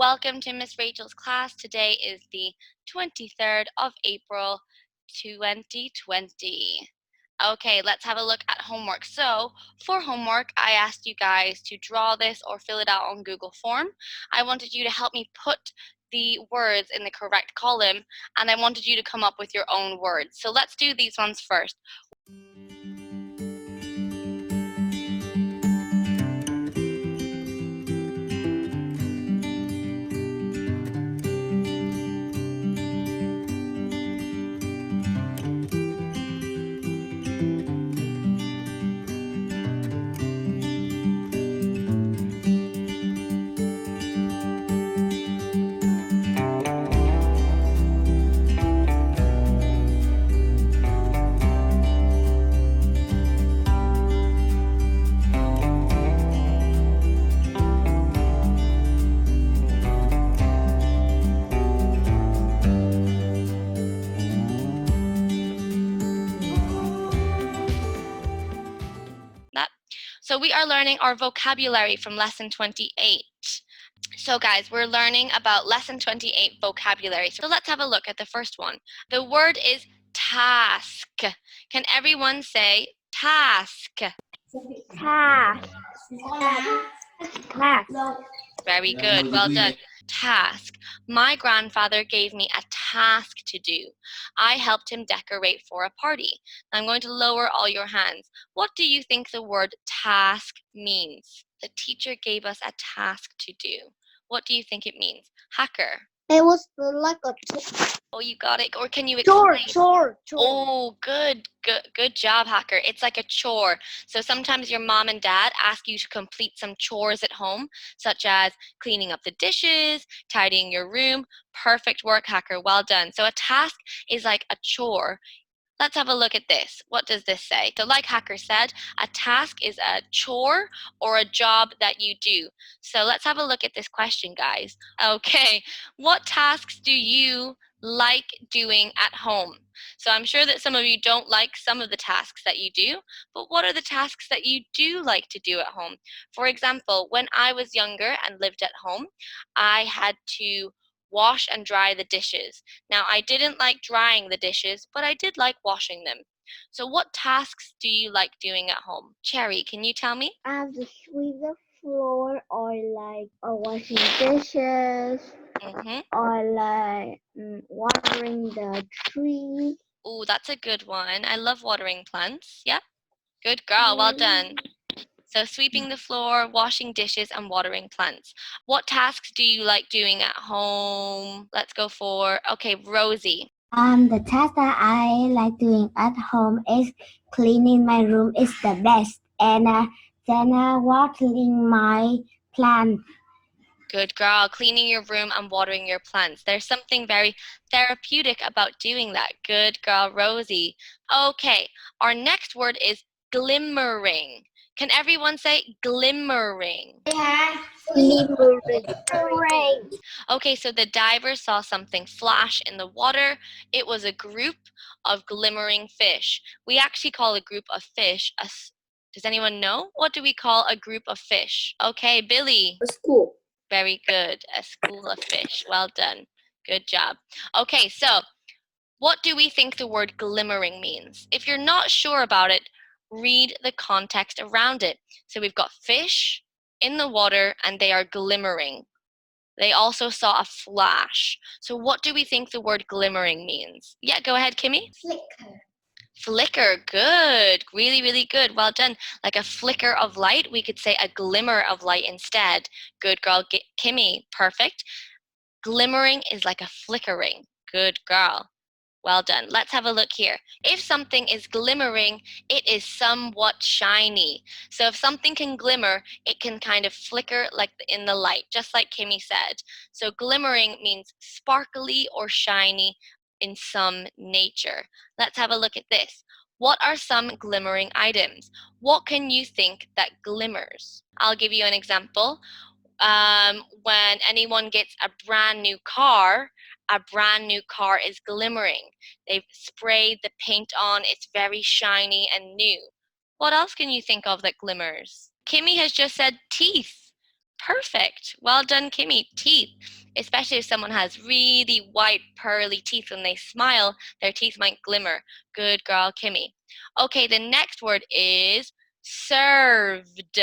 welcome to Miss Rachel's class. Today is the 23rd of April, 2020. Okay, let's have a look at homework. So, for homework, I asked you guys to draw this or fill it out on Google Form. I wanted you to help me put the words in the correct column, and I wanted you to come up with your own words. So let's do these ones first. So we are learning our vocabulary from lesson 28. So guys, we're learning about lesson 28 vocabulary. So let's have a look at the first one. The word is task. Can everyone say task? Task. Task. Very good. Well done. Task. My grandfather gave me a task to do. I helped him decorate for a party. I'm going to lower all your hands. What do you think the word task means? The teacher gave us a task to do. What do you think it means? Hacker. It was like a Oh, you got it. Or can you explain? chore. Oh, good job, Hacker. It's like a chore. So sometimes your mom and dad ask you to complete some chores at home, such as cleaning up the dishes, tidying your room. Perfect work, Hacker. Well done. So a task is like a chore. Let's have a look at this. What does this say? So like Hacker said, a task is a chore or a job that you do. So let's have a look at this question, guys. Okay, what tasks do you like doing at home? So I'm sure that some of you don't like some of the tasks that you do, but what are the tasks that you do like to do at home? For example, when I was younger and lived at home, I had to wash and dry the dishes. Now, I didn't like drying the dishes, but I did like washing them. So what tasks do you like doing at home? Cherry, can you tell me? I have to sweep the floor or washing dishes or watering the trees. Oh, that's a good one. I love watering plants. Yep. Good girl. Well done. So sweeping the floor, washing dishes, and watering plants. What tasks do you like doing at home? Let's go for, okay, Rosie. The task that I like doing at home is cleaning my room is the best, and then watering my plant. Good girl, cleaning your room and watering your plants. There's something very therapeutic about doing that. Good girl, Rosie. Okay, our next word is glimmering. Can everyone say glimmering? Yeah. Glimmering. Okay, so the diver saw something flash in the water. It was a group of glimmering fish. We actually call a group of fish does anyone know? What do we call a group of fish? Okay, Billy. A school. Very good. A school of fish. Well done. Good job. Okay, so what do we think the word glimmering means? If you're not sure about it, read the context around it. So we've got fish in the water and they are glimmering. They also saw a flash. So what do we think the word glimmering means? Yeah, go ahead, Kimmy. Flicker. Flicker, good. Really, really good. Well done. Like a flicker of light, we could say a glimmer of light instead. Good girl, Kimmy. Perfect. Glimmering is like a flickering. Good girl. Well done. Let's have a look here. If something is glimmering, it is somewhat shiny. So if something can glimmer, it can kind of flicker like in the light, just like Kimmy said. So glimmering means sparkly or shiny in some nature. Let's have a look at this. What are some glimmering items? What can you think that glimmers? I'll give you an example. When anyone gets a brand new car is glimmering. They've sprayed the paint on, it's very shiny and new. What else can you think of that glimmers? Kimmy has just said teeth. Perfect. Well done, Kimmy. Teeth. Especially if someone has really white, pearly teeth when they smile, their teeth might glimmer. Good girl, Kimmy. Okay, the next word is served.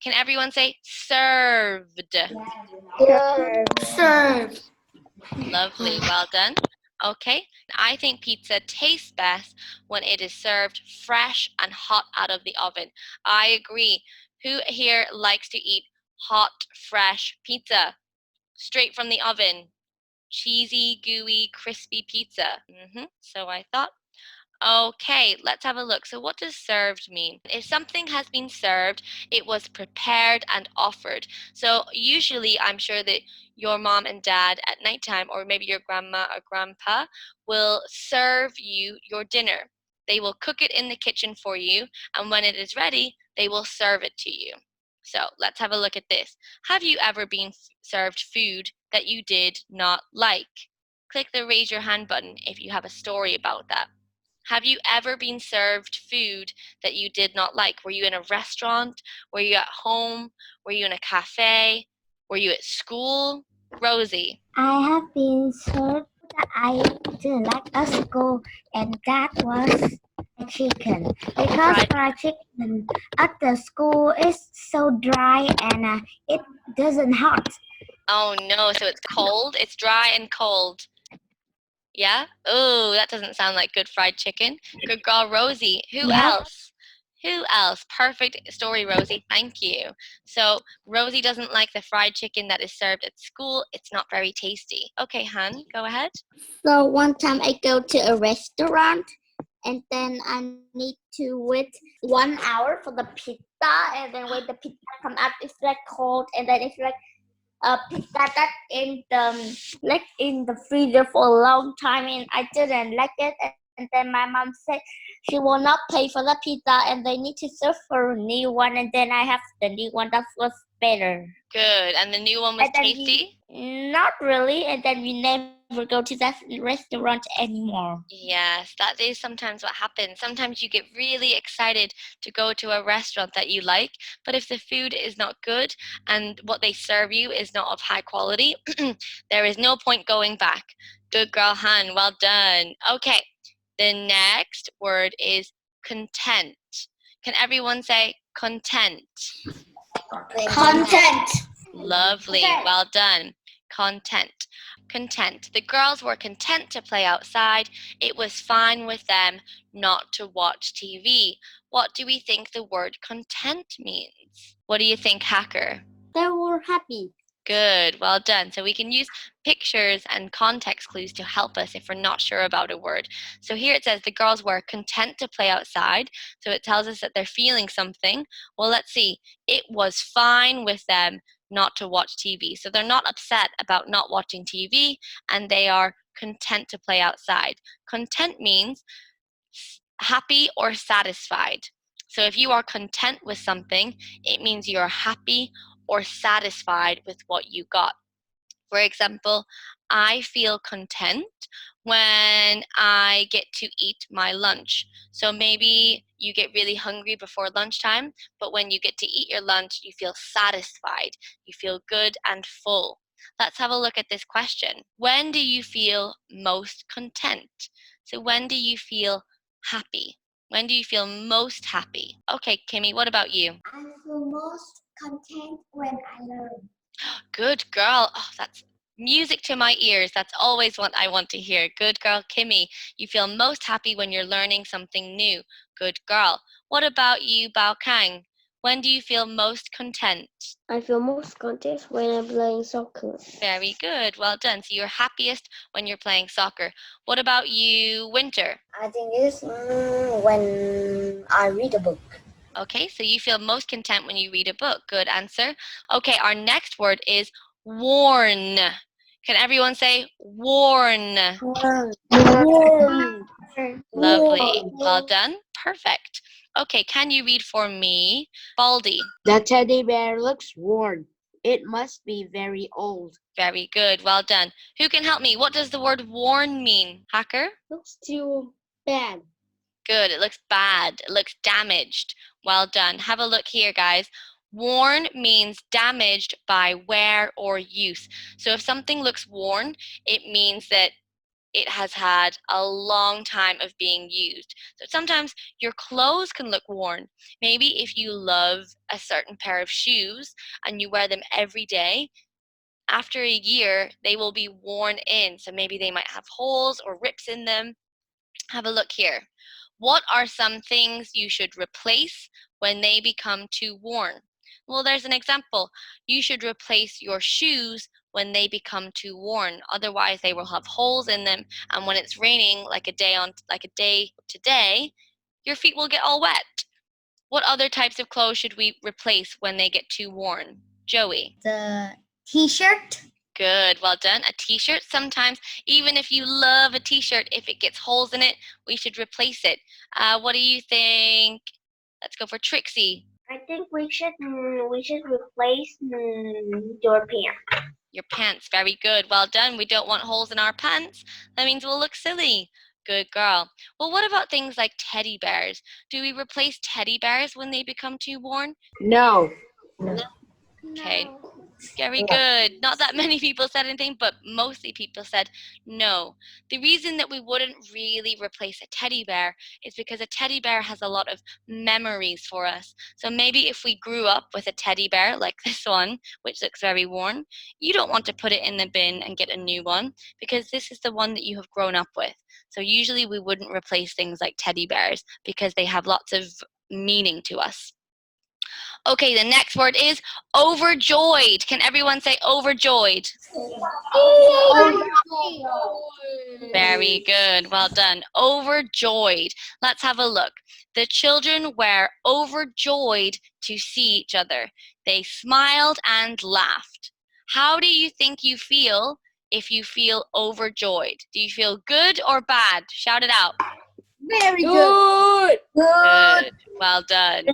Can everyone say served? Serve. Lovely, well done. Okay, I think pizza tastes best when it is served fresh and hot out of the oven. I agree. Who here likes to eat hot, fresh pizza straight from the oven? Cheesy, gooey, crispy pizza. So I thought. Okay, let's have a look. So, what does served mean? If something has been served, it was prepared and offered. So, usually, I'm sure that your mom and dad at nighttime, or maybe your grandma or grandpa, will serve you your dinner. They will cook it in the kitchen for you, and when it is ready, they will serve it to you. So, let's have a look at this. Have you ever been served food that you did not like? Click the raise your hand button if you have a story about that. Have you ever been served food that you did not like? Were you in a restaurant? Were you at home? Were you in a cafe? Were you at school? Rosie. I have been served that I didn't like at school, and that was a chicken. Because Fried. fried chicken at the school is so dry and it doesn't hot. Oh no, so it's cold. It's dry and cold. Yeah? Oh, that doesn't sound like good fried chicken. Good girl, Rosie. Who Yep. else? Who else? Perfect story, Rosie. Thank you. So, Rosie doesn't like the fried chicken that is served at school. It's not very tasty. Okay, Han, go ahead. So one time I go to a restaurant and then I need to wait 1 hour for the pizza, and then when the pizza come out it's like cold, and then it's like pizza that in the like in the freezer for a long time, and I didn't like it, and then my mom said she will not pay for the pizza and they need to serve for a new one, and then I have the new one that was better. Good. And the new one And was then we tasty? not really, and then we never go to that restaurant anymore. Yes, that is sometimes what happens. Sometimes you get really excited to go to a restaurant that you like, but if the food is not good and what they serve you is not of high quality, there is no point going back. Good girl, Han. Well done. Okay, the next word is content. Can everyone say content? Content. Lovely. Well done. Content. Content. The girls were content to play outside. It was fine with them not to watch TV. What do we think the word content means? What do you think, Hacker? They were happy. Good, well done. So we can use pictures and context clues to help us if we're not sure about a word. So here it says the girls were content to play outside. So it tells us that they're feeling something. Well, let's see. It was fine with them not to watch TV. So they're not upset about not watching TV and they are content to play outside. Content means happy or satisfied. So if you are content with something, it means you're happy or satisfied with what you got. For example, I feel content when I get to eat my lunch. So maybe you get really hungry before lunchtime, but when you get to eat your lunch, you feel satisfied. You feel good and full. Let's have a look at this question. When do you feel most content? So when do you feel happy? When do you feel most happy? Okay, Kimmy, what about you? I feel most content when I learn. Good girl. Oh, that's music to my ears. That's always what I want to hear. Good girl, Kimmy. You feel most happy when you're learning something new. Good girl. What about you, Bao Kang? When do you feel most content? I feel most content when I'm playing soccer. Very good. Well done. So you're happiest when you're playing soccer. What about you, Winter? I think it's when I read a book. Okay, so you feel most content when you read a book. Good answer. Okay, our next word is warn. Can everyone say warn? Warm. Warm. Lovely. Warm. Well done. Perfect. Okay, can you read for me? Baldy. The teddy bear looks worn. It must be very old. Very good. Well done. Who can help me? What does the word worn mean? Hacker? Looks too bad. Good. It looks bad. It looks damaged. Well done. Have a look here, guys. Worn means damaged by wear or use. So if something looks worn, it means that it has had a long time of being used. So sometimes your clothes can look worn. Maybe if you love a certain pair of shoes and you wear them every day, after a year, they will be worn in. So maybe they might have holes or rips in them. Have a look here. What are some things you should replace when they become too worn? Well, there's an example. You should replace your shoes when they become too worn. Otherwise, they will have holes in them, and when it's raining like a day today, your feet will get all wet. What other types of clothes should we replace when they get too worn? Joey. The t-shirt. Good, well done. A t-shirt, sometimes, even if you love a t-shirt, if it gets holes in it, we should replace it. What do you think? Let's go for Trixie. I think we should replace your pants. Your pants, very good. Well done. We don't want holes in our pants. That means we'll look silly. Good girl. Well, what about things like teddy bears? Do we replace teddy bears when they become too worn? No. No. Okay, No. very good. Not that many people said anything, but mostly people said no. The reason that we wouldn't really replace a teddy bear is because a teddy bear has a lot of memories for us. So maybe if we grew up with a teddy bear like this one, which looks very worn, you don't want to put it in the bin and get a new one because this is the one that you have grown up with. So usually we wouldn't replace things like teddy bears because they have lots of meaning to us. Okay, the next word is overjoyed. Can everyone say overjoyed? Very good. Well done. Overjoyed. Let's have a look. The children were overjoyed to see each other. They smiled and laughed. How do you think you feel if you feel overjoyed? Do you feel good or bad? Shout it out. Very good. Good. Well done.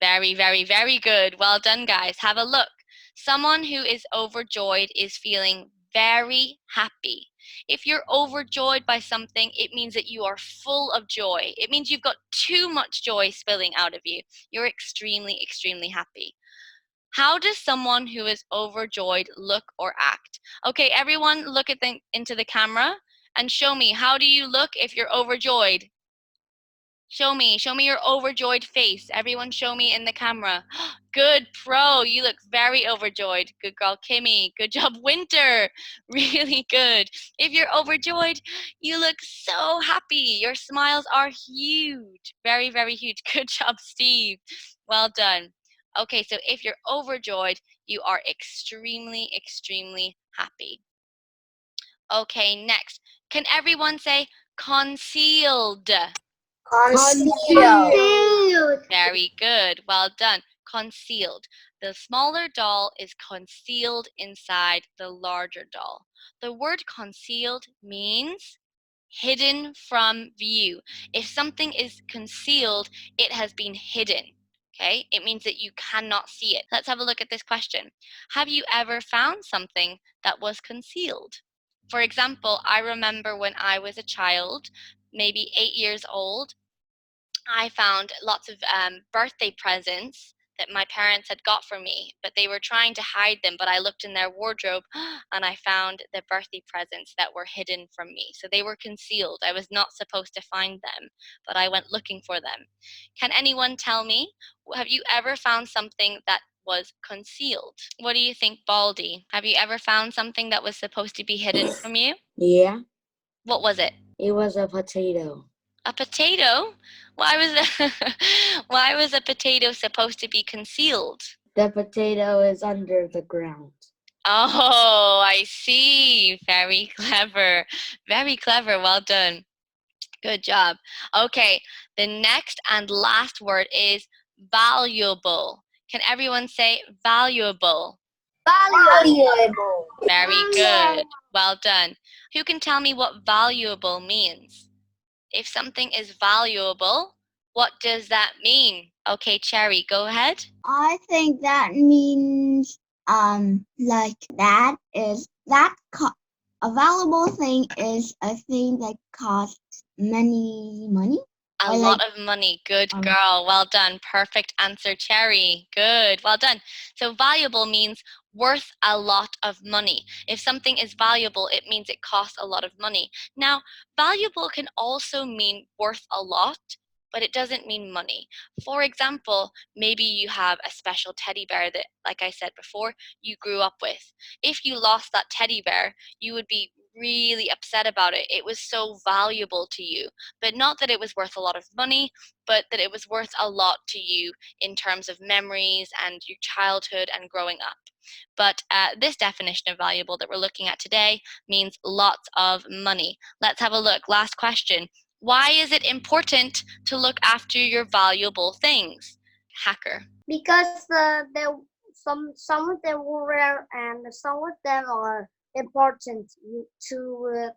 Very, very, very good. Well done, guys. Have a look. Someone who is overjoyed is feeling very happy. If you're overjoyed by something, it means that you are full of joy. It means you've got too much joy spilling out of you. You're extremely, extremely happy. How does someone who is overjoyed look or act? Okay, everyone look at into the camera and show me, how do you look if you're overjoyed? Show me your overjoyed face. Everyone show me in the camera. Good, Pro, you look very overjoyed. Good girl, Kimmy. Good job, Winter. Really good. If you're overjoyed, you look so happy. Your smiles are huge. Very, very huge. Good job, Steve. Well done. Okay, so if you're overjoyed, you are extremely, extremely happy. Okay, next. Can everyone say concealed? Concealed. Very good. Well done. Concealed. The smaller doll is concealed inside the larger doll. The word concealed means hidden from view. If something is concealed, it has been hidden. Okay? It means that you cannot see it. Let's have a look at this question. Have you ever found something that was concealed? For example, I remember when I was a child, maybe 8 years old, I found lots of birthday presents that my parents had got for me, but they were trying to hide them. But I looked in their wardrobe and I found the birthday presents that were hidden from me. So they were concealed. I was not supposed to find them, but I went looking for them. Can anyone tell me, have you ever found something that was concealed? What do you think, Baldy? Have you ever found something that was supposed to be hidden from you? Yeah, What was it? it was a potato. A potato? Why was a potato supposed to be concealed? The potato is under the ground. Oh, I see. Very clever. Very clever. Well done. Good job. Okay, the next and last word is valuable. Can everyone say valuable? Valuable. Very good. Well done. Who can tell me what valuable means? If something is valuable, what does that mean? Okay, Cherry, go ahead. I think that means like that is a valuable thing is a thing that costs many money. A I lot like of money. Good um, girl. Well done. Perfect answer, Cherry. Good. Well done. So valuable means worth a lot of money. If something is valuable, it means it costs a lot of money. Now, valuable can also mean worth a lot, but it doesn't mean money. For example, maybe you have a special teddy bear that, like I said before, you grew up with. If you lost that teddy bear, you would be really upset about it. It was so valuable to you, but not that it was worth a lot of money, but that it was worth a lot to you in terms of memories and your childhood and growing up. But this definition of valuable that we're looking at today means lots of money. Let's have a look. Last question. Why is it important to look after your valuable things? Hacker. Because some of them were rare and some of them are important to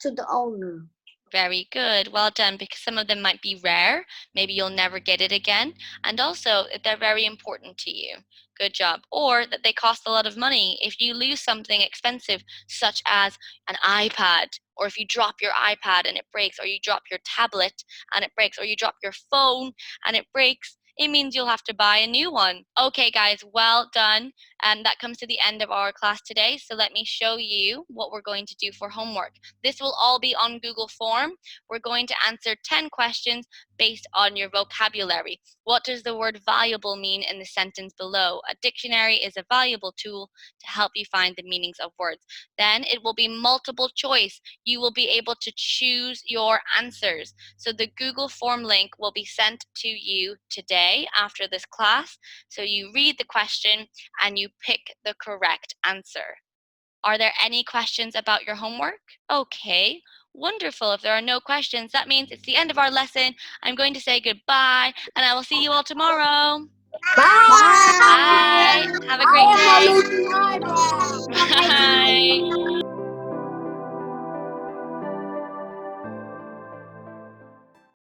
the owner. Very good. Well done. Because some of them might be rare. Maybe you'll never get it again. And also, they're very important to you. Good job. Or that they cost a lot of money. If you lose something expensive, such as an iPad, or if you drop your iPad and it breaks, or you drop your tablet and it breaks, or you drop your phone and it breaks, it means you'll have to buy a new one. Okay, guys, well done. And that comes to the end of our class today. So let me show you what we're going to do for homework. This will all be on Google Form. We're going to answer 10 questions based on your vocabulary. What does the word valuable mean in the sentence below? A dictionary is a valuable tool to help you find the meanings of words. Then it will be multiple choice. You will be able to choose your answers. So the Google Form link will be sent to you today after this class. So you read the question and you pick the correct answer. Are there any questions about your homework? Okay, wonderful. If there are no questions, that means it's the end of our lesson. I'm going to say goodbye, and I will see you all tomorrow. Bye. Bye. Have a great I am day. a